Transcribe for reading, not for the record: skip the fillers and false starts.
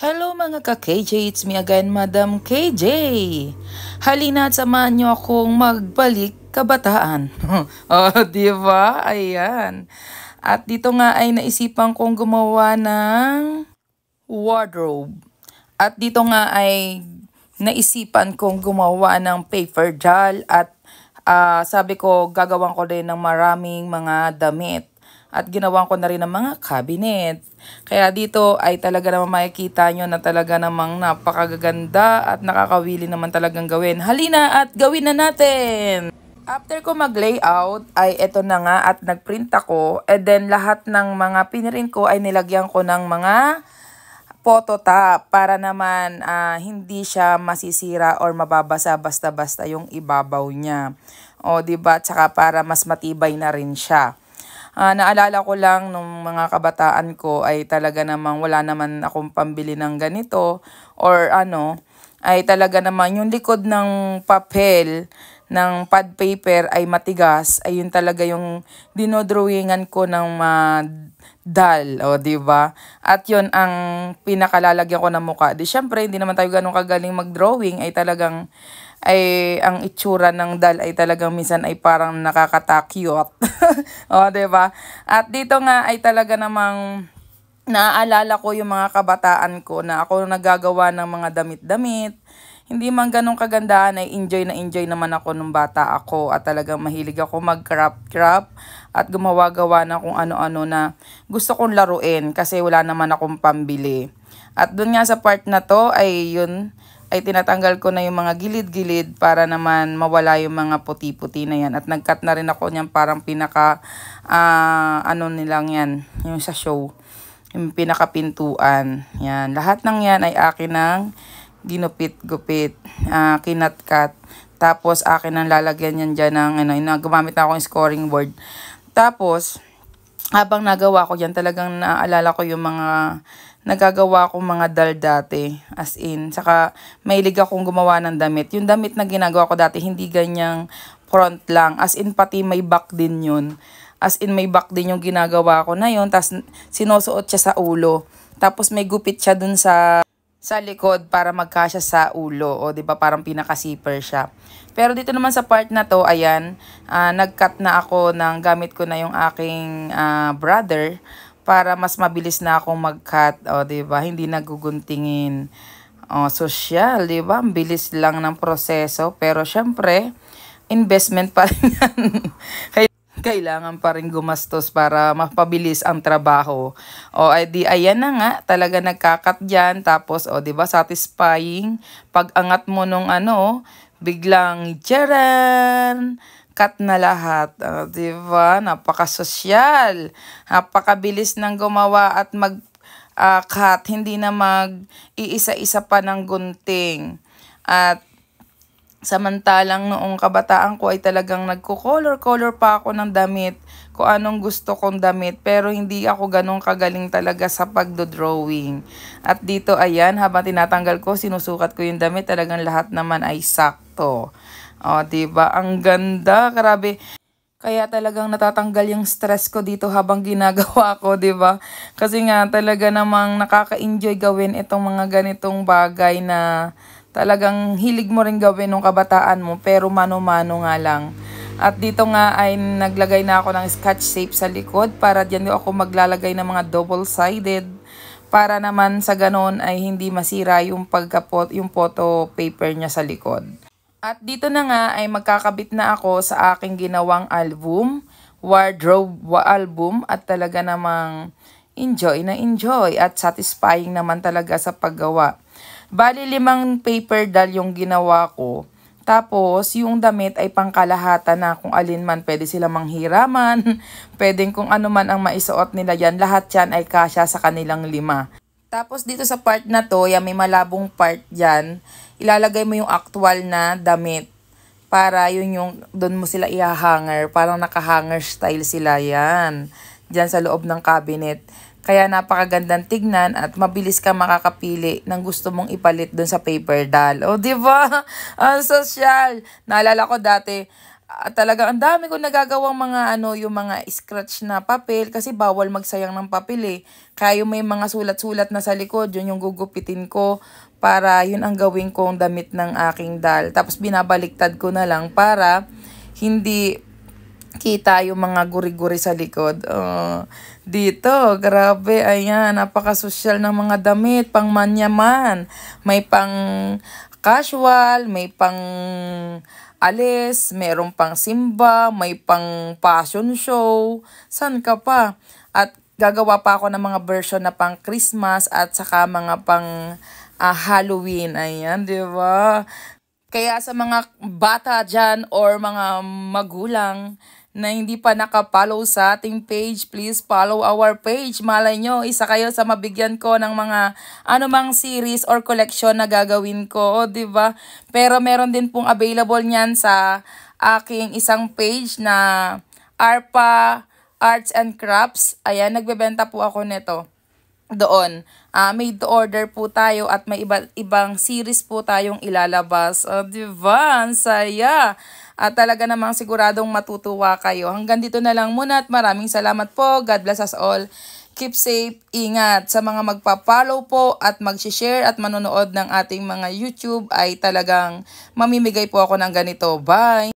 Hello mga ka-KJ, it's me again, Madam KJ. Halina at samahan niyo akong magbalik kabataan. Di ba? Ayan. At dito nga ay naisipan kong gumawa ng wardrobe. At dito nga ay naisipan kong gumawa ng paper doll at sabi ko gagawan ko din ng maraming mga damit. At ginawan ko na rin ng mga cabinet. Kaya dito ay talaga naman makikita nyo na talaga namang napakaganda at nakakawili naman talagang gawin. Halina at gawin na natin! After ko mag-layout ay eto na nga at nag-print ako. And then lahat ng mga pinirin ko ay nilagyan ko ng mga phototop para naman hindi siya masisira or mababasa basta-basta yung ibabaw niya. O diba? Tsaka para mas matibay na rin siya. Naalala ko lang nung mga kabataan ko ay talaga namang wala naman akong pambili ng ganito or ay talaga naman yung likod ng papel ng pad paper ay matigas, ay yun talaga yung dinodrawingan ko ng dal, o diba? At yun ang pinakalalagyan ko ng mukha. Di syempre, hindi naman tayo ganun kagaling mag-drawing, ay talagang ang itsura ng dal ay talagang minsan ay parang nakakatakyot. O, diba? At dito nga ay talaga namang naaalala ko yung mga kabataan ko na ako nagagawa ng mga damit-damit. Hindi man ganun kagandahan ay enjoy na enjoy naman ako nung bata ako at talagang mahilig ako mag-craft at gumawa-gawa na kung ano-ano na gusto kong laruin kasi wala naman akong pambili. At dun nga sa part na to ay yun, ay tinatanggal ko na yung mga gilid-gilid para naman mawala yung mga puti-puti na yan. At nag-cut na rin ako niyan parang pinaka, nilang yan, yung sa show. Yung pinaka-pintuan. Yan. Lahat ng yan ay akin ng ginupit-gupit, kinat-cut. Tapos akin ang lalagyan yan dyan ng, gumamit na ako ng scoring board. Tapos, habang nagawa ko yan, talagang naaalala ko yung mga nagagawa akong mga dal dati, as in, saka mahilig akong gumawa ng damit. Yung damit na ginagawa ko dati, hindi ganyang front lang, as in pati may back din yun. As in may back din yung ginagawa ko na yun, tapos sinusuot siya sa ulo. Tapos may gupit siya dun sa likod para magkasya sa ulo, o diba parang pinaka-zipper siya. Pero dito naman sa part na to, ayan, nag-cut na ako ng gamit ko na yung aking brother, para mas mabilis na akong mag-cut, o diba, hindi naguguntingin. O, social, diba, ang bilis lang ng proseso, pero syempre, investment pa rin yan. Kailangan pa rin gumastos para mapabilis ang trabaho. O, di, ayan na nga, talaga nagkakat dyan, tapos, o, diba, satisfying, pag angat mo nung biglang, tcharan! Cut na lahat. Diba? Napaka-sosyal. Napakabilis ng gumawa at mag-cut. Hindi na mag-iisa-isa pa ng gunting. At samantalang noong kabataan ko ay talagang nagko-color-color pa ako ng damit. Kung anong gusto kong damit. Pero hindi ako ganun kagaling talaga sa pagdodrawing. At dito, ayan, habang tinatanggal ko, sinusukat ko yung damit. Talagang lahat naman ay sakto. O, diba? Ang ganda. Grabe. Kaya talagang natatanggal yung stress ko dito habang ginagawa ko, diba? Kasi nga talaga namang nakaka-enjoy gawin itong mga ganitong bagay na talagang hilig mo rin gawin nung kabataan mo pero mano-mano nga lang. At dito nga ay naglagay na ako ng scotch tape sa likod para diyan ako maglalagay ng mga double-sided para naman sa ganon ay hindi masira yung yung photo paper niya sa likod. At dito na nga ay magkakabit na ako sa aking ginawang album, wardrobe album, at talaga namang enjoy na enjoy at satisfying naman talaga sa paggawa. Bali 5 paper doll yung ginawa ko. Tapos yung damit ay pangkalahatan na kung alin man pwede sila manghiraman, pwedeng kung ano man ang maisuot nila yan, lahat yan ay kasya sa kanilang 5. Tapos dito sa part na to, yan may malabong part dyan, ilalagay mo yung actual na damit para yun yung doon mo sila i-hanger, parang naka-hanger style sila yan dyan sa loob ng cabinet. Kaya napakagandang tignan at mabilis ka makakapili ng gusto mong ipalit doon sa paper doll. O, diba? Ang sosyal. Naalala ko dati, talagang ang dami ko nagagawang mga ano, yung mga scratch na papel kasi bawal magsayang ng papel eh. Kaya yung may mga sulat-sulat na sa likod, yun yung gugupitin ko para yun ang gawin kong damit ng aking dal. Tapos binabaliktad ko na lang para hindi kita yung mga guri-guri sa likod. Dito, grabe, ayan, napaka-social ng mga damit, pang manyaman. May pang casual, may pang alis, merong pang simba, may pang fashion show, san ka pa? At gagawa pa ako ng mga version na pang Christmas at saka mga pang Halloween. Ayan, di ba? Kaya sa mga bata dyan or mga magulang na hindi pa nakapollow sa ating page, please follow our page. Malay nyo, isa kayo sa mabigyan ko ng mga anumang series or collection na gagawin ko, di ba? Pero meron din pong available niyan sa aking isang page na ARPA Arts and Crafts. Ayan, nagbebenta po ako nito doon. Made to order po tayo at may ibang series po tayong ilalabas. Di ba? Ang saya. At talaga namang siguradong matutuwa kayo. Hanggang dito na lang muna at maraming salamat po. God bless us all. Keep safe, ingat. Sa mga magpa-follow po at mag-share at manonood ng ating mga YouTube ay talagang mamimigay po ako ng ganito. Bye!